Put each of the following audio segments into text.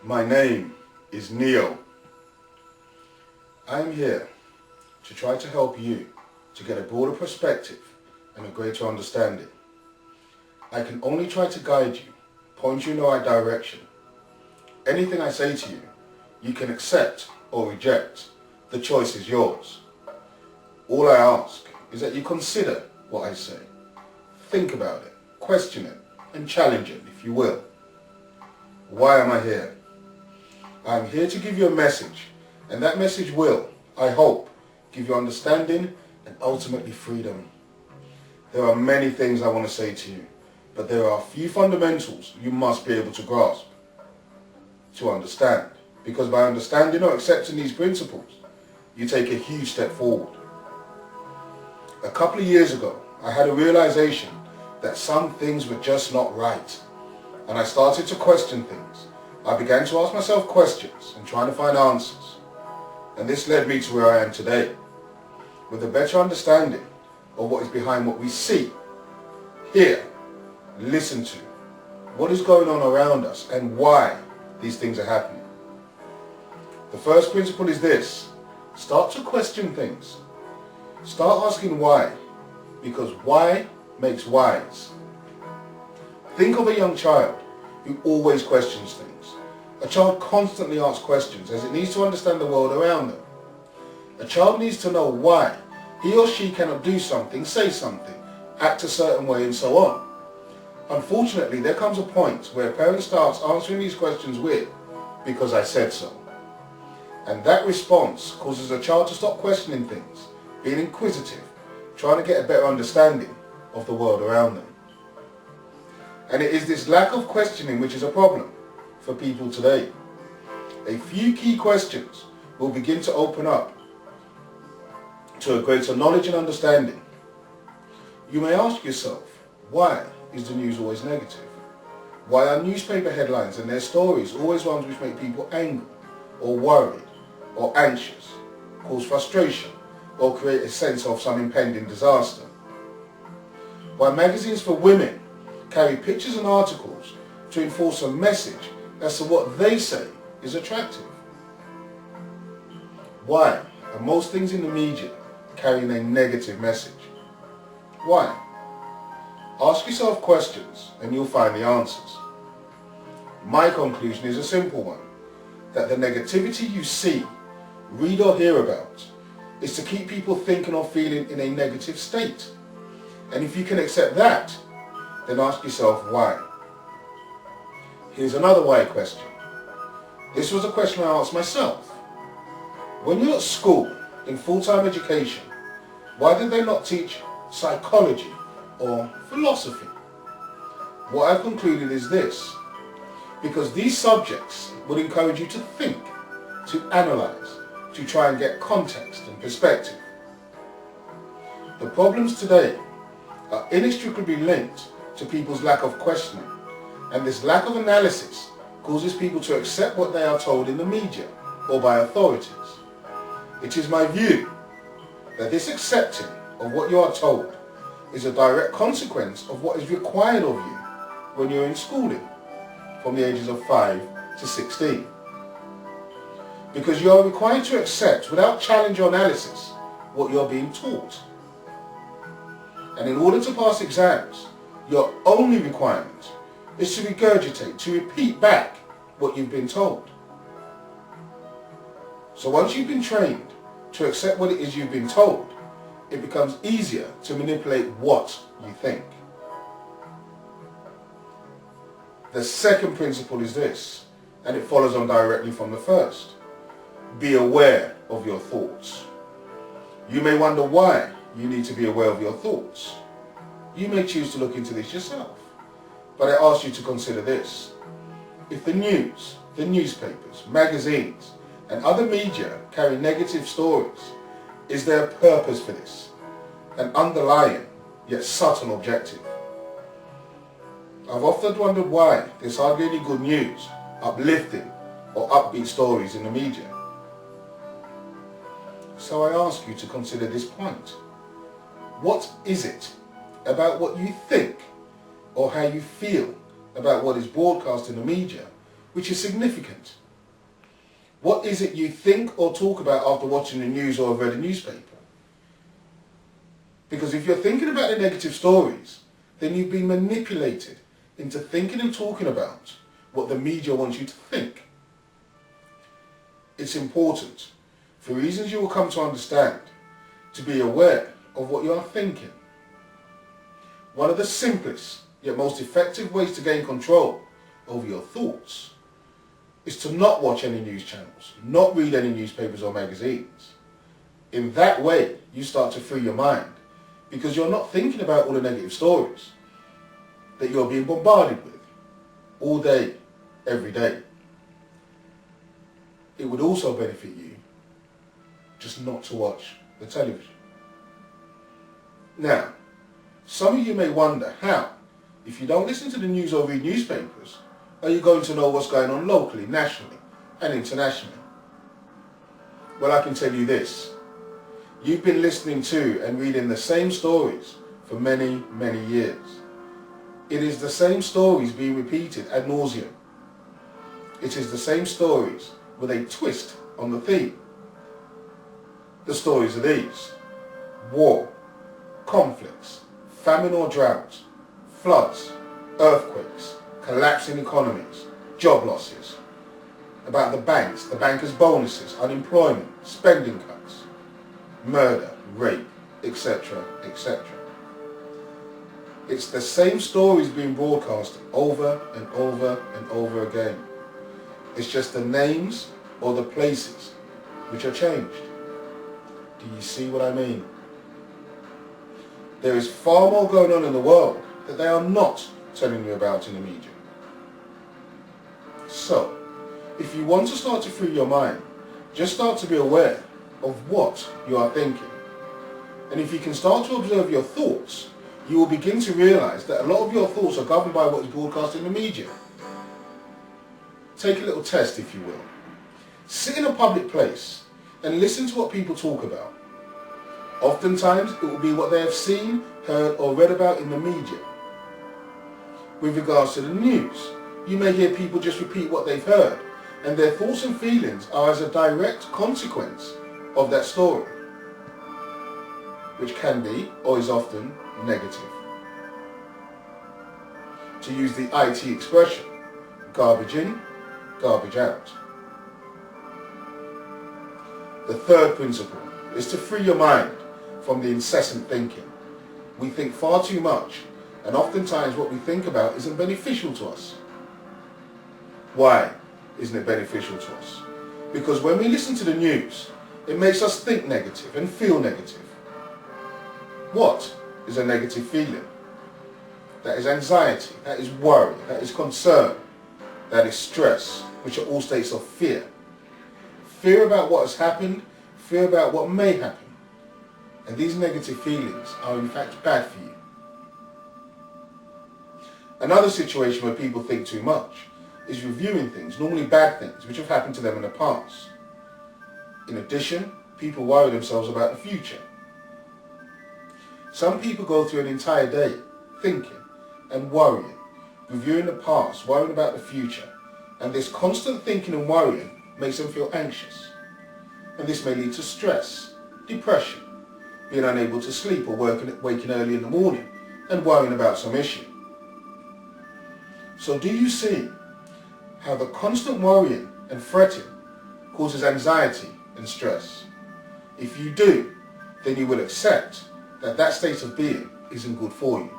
My name is Neo. I am here to try to help you to get a broader perspective and a greater understanding. I can only try to guide you, point you in the right direction. Anything I say to you, you can accept or reject. The choice is yours. All I ask is that you consider what I say. Think about it, question it, and challenge it, if you will. Why am I here? I am here to give you a message, and that message will, I hope, give you understanding and ultimately freedom. There are many things I want to say to you, but there are a few fundamentals you must be able to grasp, to understand, because by understanding or accepting these principles, you take a huge step forward. A couple of years ago, I had a realization that some things were just not right, and I started to question things. I began to ask myself questions and trying to find answers, and this led me to where I am today, with a better understanding of what is behind what we see, hear, listen to, what is going on around us and why these things are happening. The first principle is this: start to question things. Start asking why, because why makes wise. Think of a young child who always questions things. A child constantly asks questions as it needs to understand the world around them. A child needs to know why he or she cannot do something, say something, act a certain way, and so on. Unfortunately, there comes a point where a parent starts answering these questions with, "Because I said so." And that response causes a child to stop questioning things, being inquisitive, trying to get a better understanding of the world around them. And it is this lack of questioning which is a problem for people today. A few key questions will begin to open up to a greater knowledge and understanding. You may ask yourself, why is the news always negative? Why are newspaper headlines and their stories always ones which make people angry or worried or anxious, cause frustration, or create a sense of some impending disaster? Why magazines for women carry pictures and articles to enforce a message as to what they say is attractive? Why are most things in the media carrying a negative message? Why? Ask yourself questions and you'll find the answers. My conclusion is a simple one, that the negativity you see, read or hear about is to keep people thinking or feeling in a negative state. And if you can accept that, then ask yourself why. Here's another why question. This was a question I asked myself. When you're at school, in full-time education, why did they not teach psychology or philosophy? What I've concluded is this: because these subjects would encourage you to think, to analyze, to try and get context and perspective. The problems today are inextricably linked to people's lack of questioning, and this lack of analysis causes people to accept what they are told in the media or by authorities. It is my view that this accepting of what you are told is a direct consequence of what is required of you when you're in schooling from the ages of 5 to 16. Because you are required to accept without challenge or analysis what you are being taught. And in order to pass exams, your only requirement is to regurgitate, to repeat back what you've been told. So once you've been trained to accept what it is you've been told, it becomes easier to manipulate what you think. The second principle is this, and it follows on directly from the first. Be aware of your thoughts. You may wonder why you need to be aware of your thoughts. You may choose to look into this yourself, but I ask you to consider this. If the news, the newspapers, magazines, and other media carry negative stories, is there a purpose for this? An underlying, yet subtle objective? I've often wondered why there's hardly any good news, uplifting, or upbeat stories in the media. So I ask you to consider this point. What is it about what you think or how you feel about what is broadcast in the media which is significant. What is it you think or talk about after watching the news or have read a newspaper? Because if you're thinking about the negative stories, then you've been manipulated into thinking and talking about what the media wants you to think. It's important, for reasons you will come to understand, to be aware of what you are thinking. One of the simplest yet most effective ways to gain control over your thoughts is to not watch any news channels, not read any newspapers or magazines. In that way, you start to free your mind, because you're not thinking about all the negative stories that you're being bombarded with all day, every day. It would also benefit you just not to watch the television. Now, some of you may wonder how, if you don't listen to the news or read newspapers, are you going to know what's going on locally, nationally and internationally? Well, I can tell you this. You've been listening to and reading the same stories for many, many years. It is the same stories being repeated ad nauseum. It is the same stories with a twist on the theme. The stories are these: war, conflicts, famine or drought, floods, earthquakes, collapsing economies, job losses, about the banks, the bankers' bonuses, unemployment, spending cuts, murder, rape, etc., etc. It's the same stories being broadcast over and over and over again. It's just the names or the places which are changed. Do you see what I mean? There is far more going on in the world that they are not telling you about in the media. So, if you want to start to free your mind, just start to be aware of what you are thinking. And if you can start to observe your thoughts, you will begin to realize that a lot of your thoughts are governed by what is broadcast in the media. Take a little test, if you will. Sit in a public place and listen to what people talk about. Oftentimes, it will be what they have seen, heard or read about in the media. With regards to the news, you may hear people just repeat what they've heard, and their thoughts and feelings are as a direct consequence of that story, which can be, or is often, negative. To use the IT expression, garbage in, garbage out. The third principle is to free your mind from the incessant thinking. We think far too much, and oftentimes what we think about isn't beneficial to us. Why isn't it beneficial to us? Because when we listen to the news, it makes us think negative and feel negative. What is a negative feeling? That is anxiety, that is worry, that is concern, that is stress, which are all states of fear. Fear about what has happened, fear about what may happen. And these negative feelings are in fact bad for you. Another situation where people think too much is reviewing things, normally bad things, which have happened to them in the past. In addition, people worry themselves about the future. Some people go through an entire day thinking and worrying, reviewing the past, worrying about the future, and this constant thinking and worrying makes them feel anxious. And this may lead to stress, depression, being unable to sleep or waking early in the morning and worrying about some issue. So do you see how the constant worrying and fretting causes anxiety and stress? If you do, then you will accept that that state of being isn't good for you.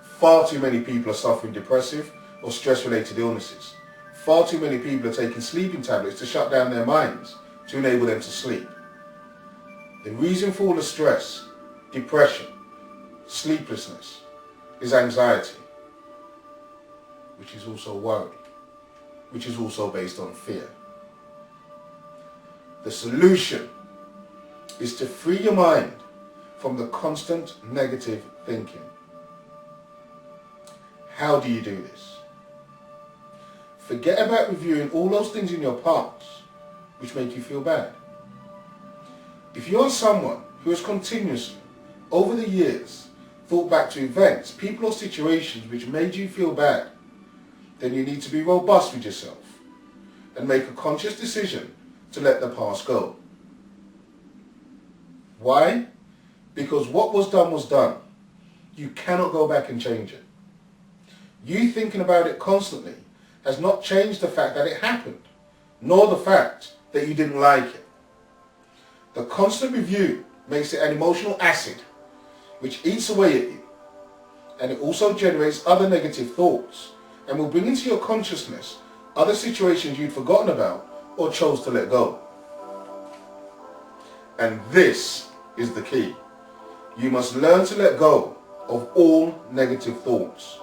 Far too many people are suffering depressive or stress-related illnesses. Far too many people are taking sleeping tablets to shut down their minds to enable them to sleep. The reason for all the stress, depression, sleeplessness is anxiety, which is also worry, which is also based on fear. The solution is to free your mind from the constant negative thinking. How do you do this? Forget about reviewing all those things in your past which make you feel bad. If you are someone who has continuously, over the years, thought back to events, people or situations which made you feel bad, then you need to be robust with yourself and make a conscious decision to let the past go. Why? Because what was done. You cannot go back and change it. You thinking about it constantly has not changed the fact that it happened, nor the fact that you didn't like it. The constant review makes it an emotional acid which eats away at you, and it also generates other negative thoughts and will bring into your consciousness other situations you'd forgotten about or chose to let go. And this is the key. You must learn to let go of all negative thoughts.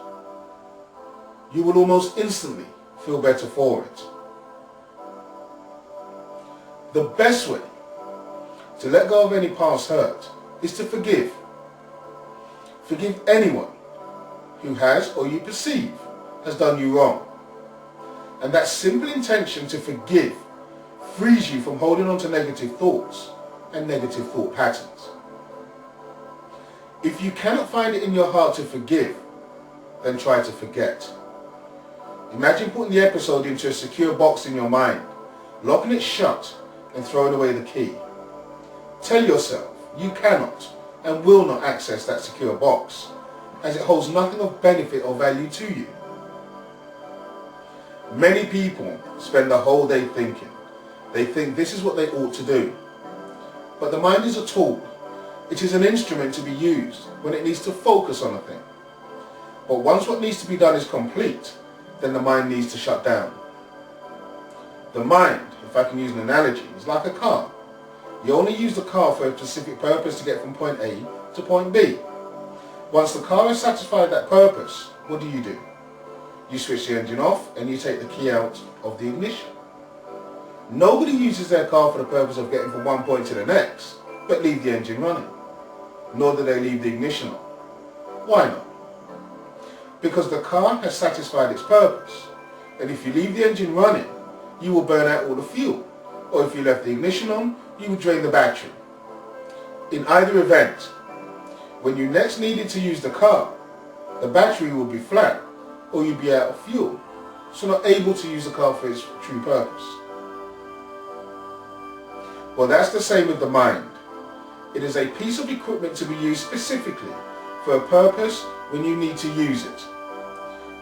You will almost instantly feel better for it. The best way to let go of any past hurt is to forgive. Forgive anyone who has or you perceive has done you wrong. And that simple intention to forgive frees you from holding on to negative thoughts and negative thought patterns. If you cannot find it in your heart to forgive, then try to forget. Imagine putting the episode into a secure box in your mind, locking it shut and throwing away the key. Tell yourself you cannot and will not access that secure box, as it holds nothing of benefit or value to you. Many people spend the whole day thinking. They think this is what they ought to do. But the mind is a tool. It is an instrument to be used when it needs to focus on a thing. But once what needs to be done is complete, then the mind needs to shut down. The mind, if I can use an analogy, is like a car. You only use the car for a specific purpose to get from point A to point B. Once the car has satisfied that purpose, what do? You switch the engine off and you take the key out of the ignition. Nobody uses their car for the purpose of getting from one point to the next, but leave the engine running. Nor do they leave the ignition on. Why not? Because the car has satisfied its purpose. And if you leave the engine running, you will burn out all the fuel. Or if you left the ignition on, you will drain the battery. In either event, when you next needed to use the car, the battery will be flat, or you'll be out of fuel, so not able to use the car for its true purpose. Well, that's the same with the mind. It is a piece of equipment to be used specifically for a purpose when you need to use it.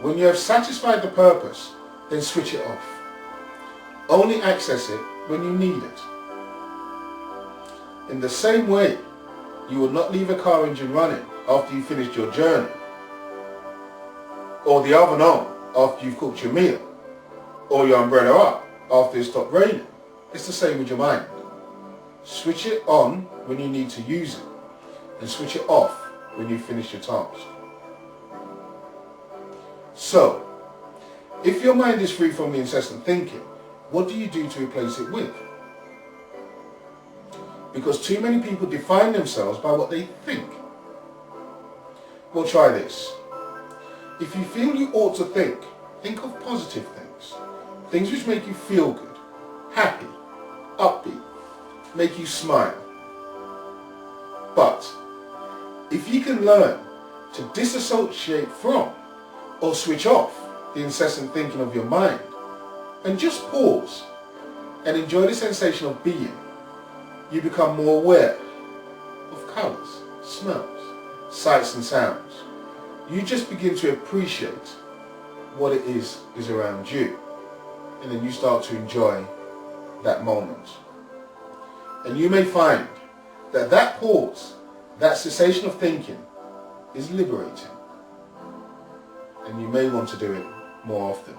When you have satisfied the purpose, then switch it off. Only access it when you need it. In the same way, you will not leave a car engine running after you've finished your journey, or the oven on after you've cooked your meal, or your umbrella up after it stopped raining. It's the same with your mind. Switch it on when you need to use it, and switch it off when you finish your task. So, if your mind is free from the incessant thinking, what do you do to replace it with? Because too many people define themselves by what they think. Well, try this. If you feel you ought to think of positive things. Things which make you feel good, happy, upbeat, make you smile. But if you can learn to disassociate from or switch off the incessant thinking of your mind and just pause and enjoy the sensation of being, you become more aware of colours, smells, sights and sounds. You just begin to appreciate what it is around you, and then you start to enjoy that moment. And you may find that that pause, that cessation of thinking, is liberating, and you may want to do it more often.